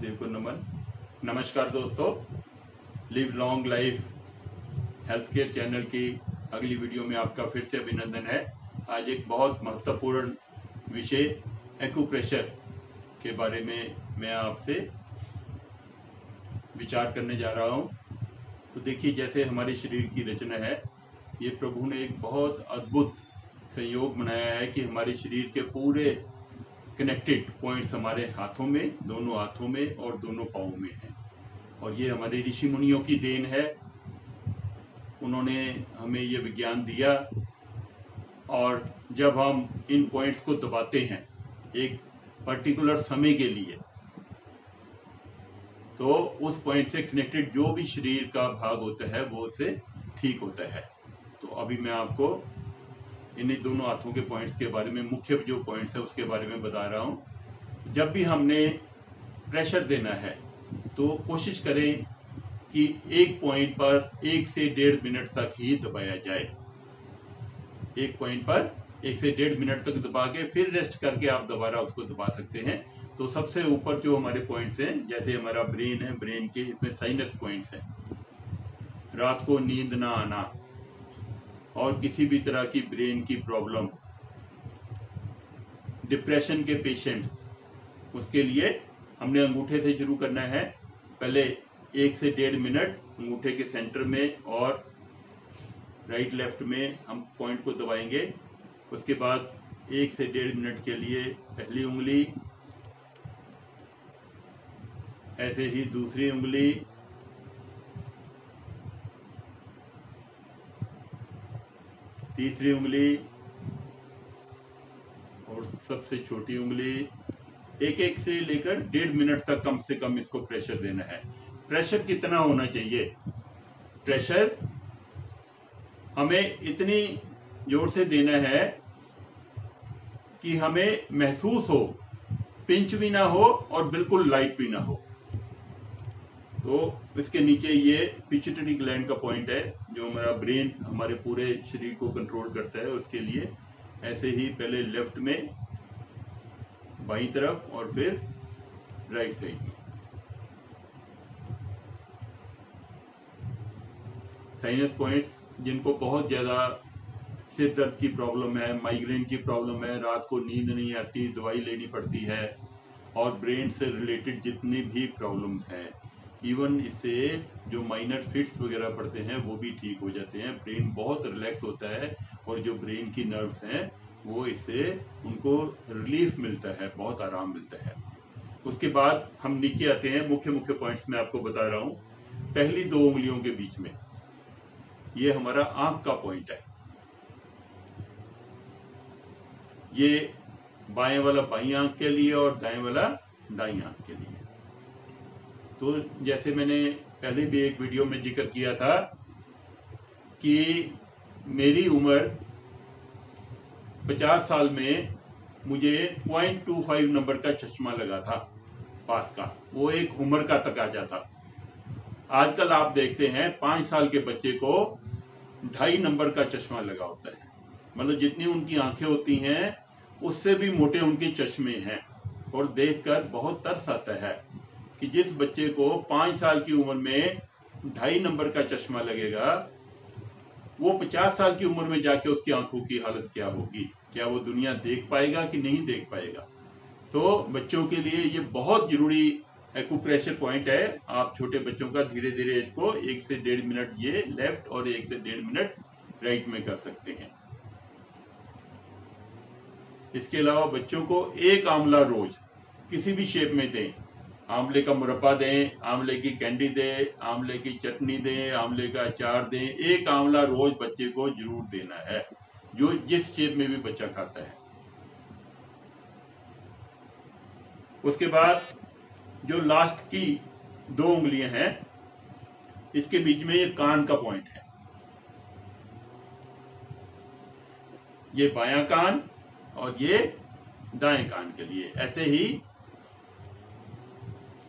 गुरुदेव को नमन। नमस्कार दोस्तों, live long life health care channel की अगली वीडियो में आपका फिर से अभिनंदन है। आज एक बहुत महत्वपूर्ण विषय एक्यूप्रेशर के बारे में मैं आपसे विचार करने जा रहा हूँ। तो देखिए, जैसे हमारे शरीर की रचना है, ये प्रभु ने एक बहुत अद्भुत संयोग बनाया है कि हमारे शरीर के पूरे कनेक्टेड पॉइंट्स हमारे हाथों में, दोनों हाथों में और दोनों पाँवों में हैं। और ये हमारे ऋषि मुनियों की देन है। उन्होंने हमें ये विज्ञान दिया, और जब हम इन पॉइंट्स को दबाते हैं एक पर्टिकुलर समय के लिए, तो उस पॉइंट से कनेक्टेड जो भी शरीर का भाग होता है वो उससे ठीक होता है। तो अभी मैं आपको इन्हीं दोनों हाथों के पॉइंट्स के बारे में, मुख्य जो पॉइंट्स है उसके बारे में बता रहा हूँ। जब भी हमने प्रेशर देना है तो कोशिश करें कि एक पॉइंट पर 1 से 1.5 मिनट तक ही दबाया जाए। एक पॉइंट पर 1 से 1.5 मिनट तक दबा के फिर रेस्ट करके आप दोबारा उसको दबा सकते हैं। तो सबसे ऊपर जो हमारे पॉइंट्स हैं, जैसे हमारा ब्रेन है, ब्रेन के इसमें साइनस पॉइंट्स हैं। रात को नींद ना आना और किसी भी तरह की ब्रेन की प्रॉब्लम, डिप्रेशन के पेशेंट्स, उसके लिए हमने अंगूठे से शुरू करना है। पहले 1 से 1.5 मिनट अंगूठे के सेंटर में और राइट लेफ्ट में हम पॉइंट को दबाएंगे। उसके बाद 1 से 1.5 मिनट के लिए पहली उंगली, ऐसे ही दूसरी उंगली, तीसरी उंगली और सबसे छोटी उंगली। एक एक से लेकर 1.5 मिनट तक कम से कम इसको प्रेशर देना है। प्रेशर कितना होना चाहिए? प्रेशर हमें इतनी जोर से देना है कि हमें महसूस हो, पिंच भी ना हो और बिल्कुल लाइट भी ना हो। तो इसके नीचे ये पिट्यूटरी ग्लैंड का पॉइंट है, जो हमारा ब्रेन, हमारे पूरे शरीर को कंट्रोल करता है। उसके लिए ऐसे ही पहले लेफ्ट में, बाईं तरफ और फिर राइट साइड में। साइनस पॉइंट, जिनको बहुत ज़्यादा सिर दर्द की प्रॉब्लम है, माइग्रेन की प्रॉब्लम है, रात को नींद नहीं आती, दवाई लेनी पड़ती है, और ब्रेन से रिलेटेड जितनी भी प्रॉब्लम्स हैं, इवन इससे जो माइनर फिट्स वगैरह पड़ते हैं वो भी ठीक हो जाते हैं। ब्रेन बहुत रिलैक्स होता है और जो ब्रेन की नर्व्स हैं वो इससे उनको रिलीफ मिलता है, बहुत आराम मिलता है। उसके बाद हम नीचे आते हैं। मुख्य मुख्य पॉइंट्स मैं आपको बता रहा हूँ। पहली 2 उंगलियों के बीच में ये हमारा आंख का पॉइंट है। ये बाएं वाला बाईं आंख के लिए और दाएं वाला दाईं आंख के लिए। तो जैसे मैंने पहले भी एक वीडियो में जिक्र किया था कि मेरी उम्र 50 साल में मुझे 0.25 नंबर का चश्मा लगा था पास का। वो एक उम्र का तकाजा था। आजकल आप देखते हैं 5 साल के बच्चे को 2.5 नंबर का चश्मा लगा होता है। मतलब जितनी उनकी आंखें होती हैं उससे भी मोटे उनके चश्मे हैं। और देखकर बहुत तरस आता है कि जिस बच्चे को 5 साल की उम्र में 2.5 नंबर का चश्मा लगेगा, वो 50 साल की उम्र में जाके उसकी आंखों की हालत क्या होगी? क्या वो दुनिया देख पाएगा कि नहीं देख पाएगा? तो बच्चों के लिए ये बहुत जरूरी एक्यूप्रेशर पॉइंट है। आप छोटे बच्चों का धीरे धीरे इसको 1 से 1.5 मिनट ये लेफ्ट और 1 से 1.5 मिनट राइट में कर सकते हैं। इसके अलावा बच्चों को एक आंवला रोज किसी भी शेप में दें। आंवले का मुरब्बा दें, आंवले की कैंडी दें, आंवले की चटनी दें, आंवले का अचार दें। एक आंवला रोज बच्चे को जरूर देना है, जो जिस शेप में भी बच्चा खाता है। उसके बाद जो लास्ट की 2 उंगलियां हैं, इसके बीच में ये कान का पॉइंट है। ये बायां कान और ये दाएं कान के लिए। ऐसे ही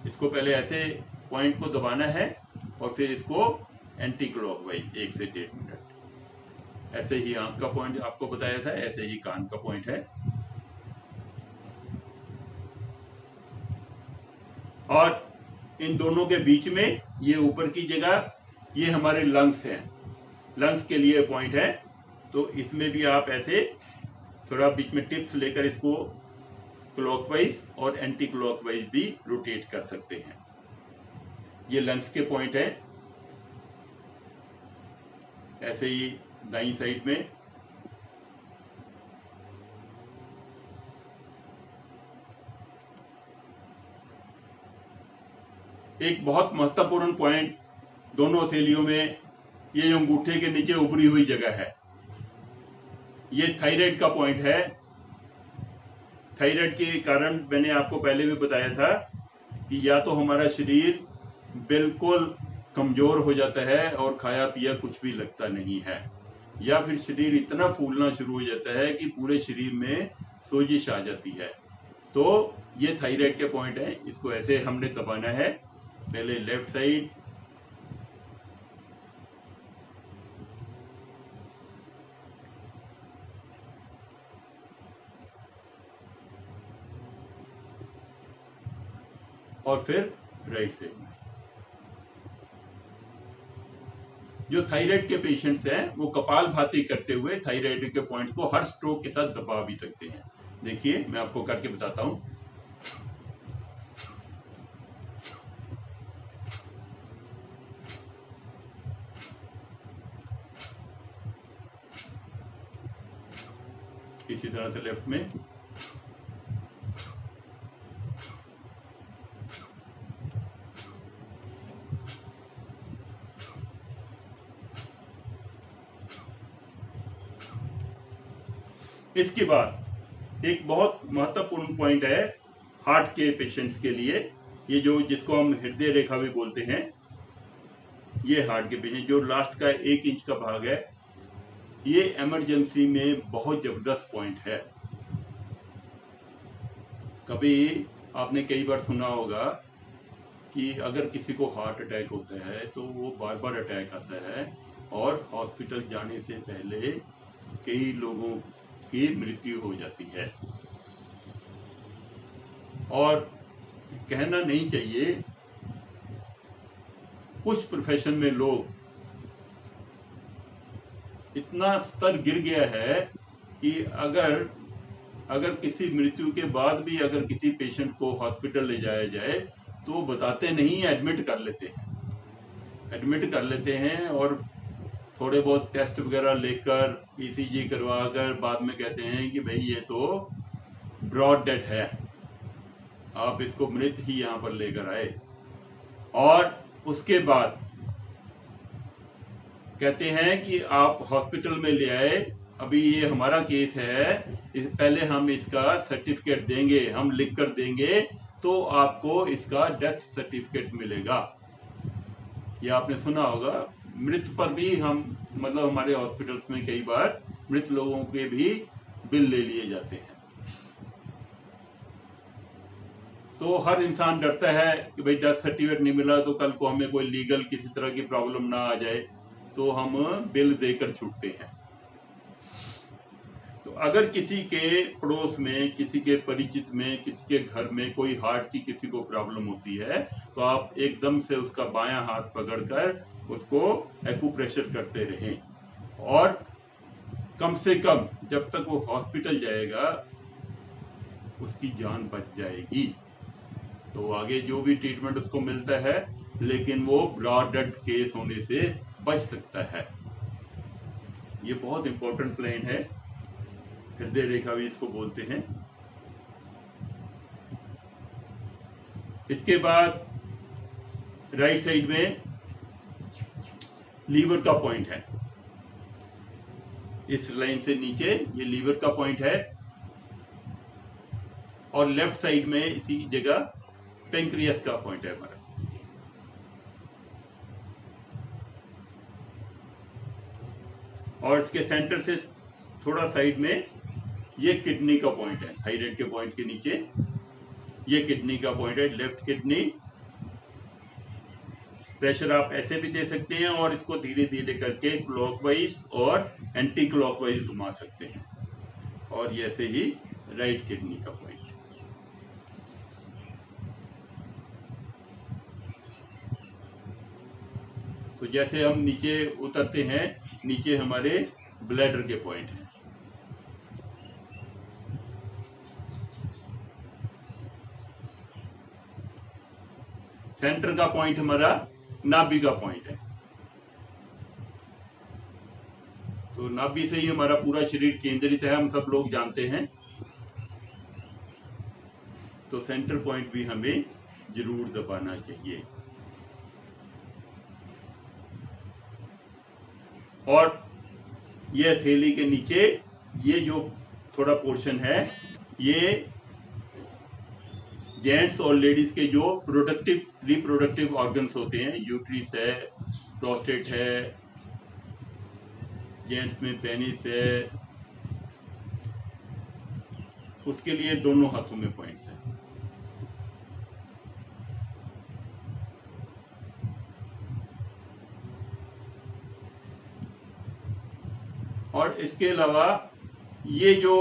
इसको पहले ऐसे पॉइंट को दबाना है और फिर इसको एंटी क्लॉकवाइज 1 से 1.5 मिनट। ऐसे ही आंख का पॉइंट आपको बताया था, ऐसे ही कान का पॉइंट है। और इन दोनों के बीच में ये ऊपर की जगह ये हमारे लंग्स हैं, लंग्स के लिए पॉइंट है। तो इसमें भी आप ऐसे थोड़ा बीच में टिप्स लेकर इसको क्लॉकवाइज और एंटी क्लॉकवाइज भी रोटेट कर सकते हैं। ये लंग्स के पॉइंट है। ऐसे ही दाईं साइड में एक बहुत महत्वपूर्ण पॉइंट दोनों हथेलियों में, ये जो अंगूठे के नीचे उभरी हुई जगह है, ये थायराइड का पॉइंट है। थायराइड के कारण मैंने आपको पहले भी बताया था कि या तो हमारा शरीर बिल्कुल कमजोर हो जाता है और खाया पिया कुछ भी लगता नहीं है, या फिर शरीर इतना फूलना शुरू हो जाता है कि पूरे शरीर में सोजिश आ जाती है। तो ये थायराइड के पॉइंट है। इसको ऐसे हमने दबाना है, पहले लेफ्ट साइड, और फिर राइट साइड में। जो थायराइड के पेशेंट्स हैं वो कपालभाति करते हुए थायराइड के पॉइंट को हर स्ट्रोक के साथ दबा भी सकते हैं। देखिए मैं आपको करके बताता हूं। इसी तरह से लेफ्ट में, इसके बाद एक बहुत महत्वपूर्ण पॉइंट है हार्ट के पेशेंट्स के लिए, ये जो जिसको हम हृदय रेखा भी बोलते हैं, ये हार्ट के पेशेंट जो लास्ट का 1 इंच का भाग है, ये इमरजेंसी में बहुत जबरदस्त पॉइंट है। कभी आपने कई बार सुना होगा कि अगर किसी को हार्ट अटैक होता है तो वो बार बार अटैक आता है और हॉस्पिटल जाने से पहले कई लोगों की मृत्यु हो जाती है। और कहना नहीं चाहिए, कुछ प्रोफेशन में लोग इतना स्तर गिर गया है कि अगर किसी मृत्यु के बाद भी अगर किसी पेशेंट को हॉस्पिटल ले जाया जाए तो बताते नहीं, एडमिट कर लेते हैं और थोड़े बहुत टेस्ट वगैरह लेकर ईसीजी करवाकर बाद में कहते हैं कि भाई ये तो ब्रॉड डेड है, आप इसको मृत ही यहां पर लेकर आए। और उसके बाद कहते हैं कि आप हॉस्पिटल में ले आए, अभी ये हमारा केस है, पहले हम इसका सर्टिफिकेट देंगे, हम लिख कर देंगे तो आपको इसका डेथ सर्टिफिकेट मिलेगा। ये आपने सुना होगा। मृत पर भी हम मतलब हमारे हॉस्पिटल्स में कई बार मृत लोगों के भी बिल ले लिए जाते हैं। तो हर इंसान डरता है कि भाई डेथ सर्टिफिकेट नहीं मिला तो कल को हमें कोई लीगल किसी तरह की प्रॉब्लम ना आ जाए, तो हम बिल देकर छूटते हैं। तो अगर किसी के पड़ोस में, किसी के परिचित में, किसी के घर में कोई हार्ट की किसी को प्रॉब्लम होती है तो आप एकदम से उसका बायां हाथ पकड़कर उसको एक्यूप्रेशर करते रहें, और कम से कम जब तक वो हॉस्पिटल जाएगा उसकी जान बच जाएगी। तो आगे जो भी ट्रीटमेंट उसको मिलता है, लेकिन वो ब्रॉड डेथ केस होने से बच सकता है। ये बहुत इंपॉर्टेंट प्लेन है, हृदय रेखा भी इसको बोलते हैं। इसके बाद राइट साइड में लीवर का पॉइंट है, इस लाइन से नीचे ये लीवर का पॉइंट है, और लेफ्ट साइड में इसी जगह पेंक्रियास का पॉइंट है हमारा। और इसके सेंटर से थोड़ा साइड में ये किडनी का पॉइंट है, थायराइड के पॉइंट के नीचे ये किडनी का पॉइंट है, लेफ्ट किडनी। प्रेशर आप ऐसे भी दे सकते हैं और इसको धीरे धीरे करके क्लॉकवाइज और एंटी क्लॉकवाइज घुमा सकते हैं। और ये ऐसे ही राइट किडनी का पॉइंट। तो जैसे हम नीचे उतरते हैं, नीचे हमारे ब्लैडर के पॉइंट हैं। सेंटर का पॉइंट हमारा नाभि का पॉइंट है। तो नाभि से ही हमारा पूरा शरीर केंद्रित है, हम सब लोग जानते हैं। तो सेंटर पॉइंट भी हमें जरूर दबाना चाहिए। और ये हथेली के नीचे ये जो थोड़ा पोर्शन है, ये जेंट्स और लेडीज के जो रिप्रोडक्टिव ऑर्गन्स होते हैं, यूट्रिस है, प्रोस्टेट है, जेंट्स में पेनिस है, उसके लिए दोनों हाथों में पॉइंट्स हैं। और इसके अलावा ये जो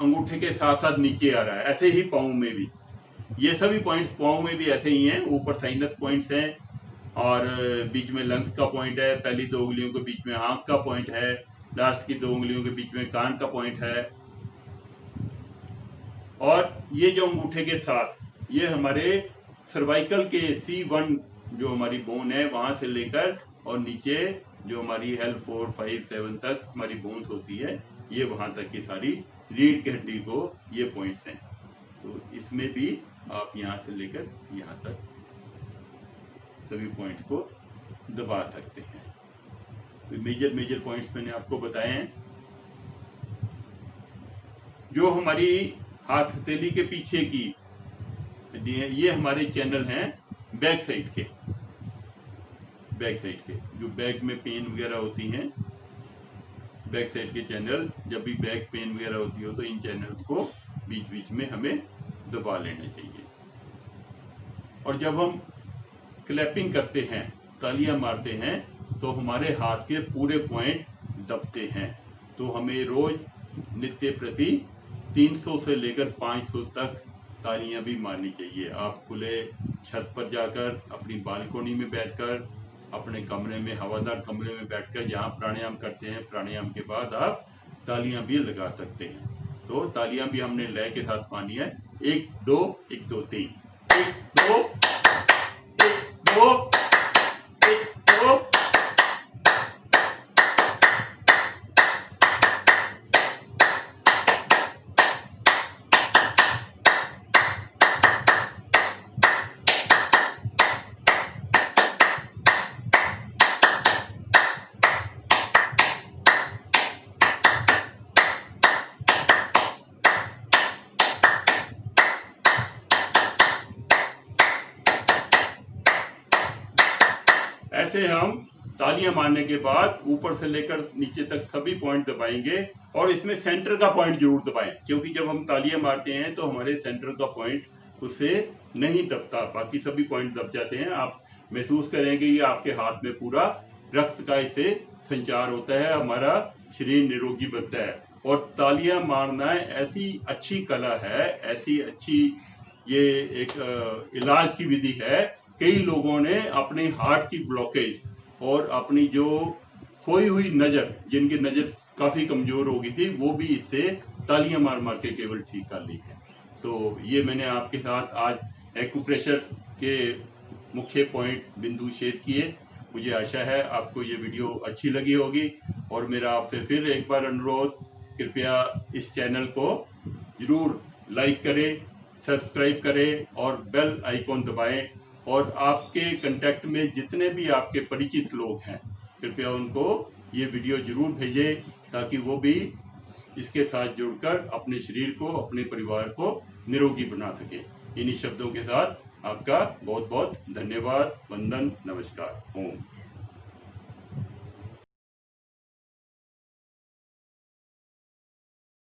अंगूठे के साथ साथ नीचे आ रहा है, ऐसे ही पाँव में भी, ये सभी पॉइंट्स पाँव में भी ऐसे ही हैं। ऊपर साइनस पॉइंट्स हैं और बीच में लंग्स का पॉइंट है, पहली 2 उंगलियों के बीच में आंख का पॉइंट है, लास्ट की 2 उंगलियों के बीच में कान का पॉइंट है। और ये जो अंगूठे के साथ ये हमारे सर्वाइकल के C1 जो हमारी बोन है वहां से लेकर और नीचे जो हमारी L4, 5, 7 तक हमारी बोन्स होती है, ये वहां तक की सारी रीढ़ की हड्डी को ये पॉइंट्स हैं। तो इसमें भी आप यहाँ से लेकर यहाँ तक सभी पॉइंट्स को दबा सकते हैं। तो मेजर पॉइंट्स मैंने आपको बताए हैं। जो हमारी हाथ हथेली के पीछे की ये हमारे चैनल हैं बैक साइड के, जो बैक में पेन वगैरह होती हैं, बैक साइड के चैनल, जब भी बैक पेन वगैरह होती हो तो इन चैनल्स को बीच बीच में हमें दबा लेना चाहिए। और जब हम क्लैपिंग करते हैं, तालियां मारते हैं, तो हमारे हाथ के पूरे पॉइंट दबते हैं। तो हमें रोज नित्य प्रति 300 से लेकर 500 तक तालियां भी मारनी चाहिए। आप खुले छत पर जाकर, अपनी बालकोनी में बैठकर, अपने कमरे में, हवादार कमरे में बैठकर जहाँ प्राणायाम करते हैं, प्राणायाम के बाद आप तालियां भी लगा सकते हैं। तो तालियां भी हमने लय के साथ मारनी है। 1 2 1 2 3, 1 2 1 2 1 2। ऐसे हम तालियां मारने के बाद ऊपर से लेकर नीचे तक सभी पॉइंट दबाएंगे। और इसमें सेंटर का पॉइंट जरूर दबाएं, क्योंकि जब हम तालियां मारते हैं तो हमारे सेंटर का पॉइंट उससे नहीं दबता, बाकी सभी पॉइंट दब जाते हैं। आप महसूस करेंगे ये आपके हाथ में पूरा रक्त का इससे संचार होता है, हमारा शरीर निरोगी बनता है। और तालियां मारना ऐसी अच्छी कला है, ऐसी अच्छी ये एक इलाज की विधि है। कई लोगों ने अपने हार्ट की ब्लॉकेज और अपनी जो खोई हुई नजर, जिनकी नजर काफी कमजोर हो गई थी, वो भी इससे तालियां मार मार के केवल ठीक कर ली है। तो ये मैंने आपके साथ आज एक्यूप्रेशर के मुख्य पॉइंट बिंदु शेयर किए। मुझे आशा है आपको ये वीडियो अच्छी लगी होगी। और मेरा आपसे फिर एक बार अनुरोध, कृपया इस चैनल को जरूर लाइक करें, सब्सक्राइब करें और बेल आइकॉन दबाएं। और आपके कांटेक्ट में जितने भी आपके परिचित लोग हैं, कृपया उनको ये वीडियो जरूर भेजें, ताकि वो भी इसके साथ जुड़कर अपने शरीर को, अपने परिवार को निरोगी बना सके। इन्हीं शब्दों के साथ आपका बहुत बहुत धन्यवाद। वंदन, नमस्कार, ओम।